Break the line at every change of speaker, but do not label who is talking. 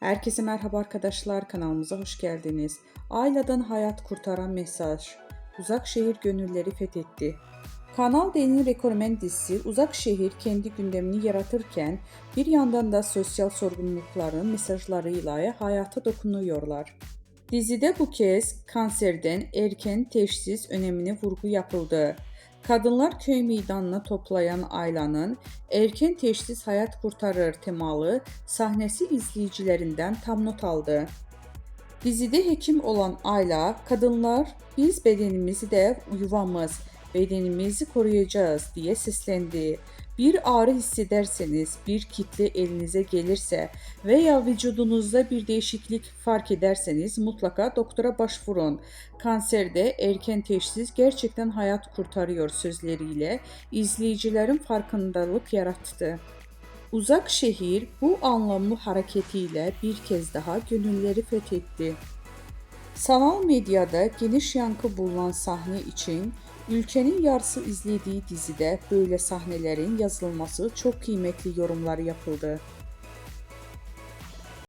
Herkese merhaba arkadaşlar, kanalımıza hoş geldiniz. Ailədən hayat kurtaran mesaj. Uzak şehir gönülleri fethetti. Kanal D'nin rekormen dizisi Uzak Şehir kendi gündemini yaratırken bir yandan da sosyal sorumlulukların mesajlarıyla hayata dokunuyorlar. Dizide bu kez kanserden erken teşhis önemine vurgu yapıldı. Kadınlar köy meydanına toplayan Ayla'nın erken teşhis hayat kurtarır temalı sahnesi izleyicilerinden tam not aldı. Dizide hekim olan Ayla, kadınlar biz bedenimizi de yuvamız, bedenimizi koruyacağız diye seslendi. Bir ağrı hissederseniz, bir kitle elinize gelirse veya vücudunuzda bir değişiklik fark ederseniz mutlaka doktora başvurun. Kanserde erken teşhis gerçekten hayat kurtarıyor sözleriyle izleyicilerin farkındalık yarattı. Uzak şehir bu anlamlı hareketiyle bir kez daha gönülleri fethetti. Sanal medyada geniş yankı bulunan sahne için ülkenin yarısı izlediği dizide böyle sahnelerin yazılması çok kıymetli yorumlar yapıldı.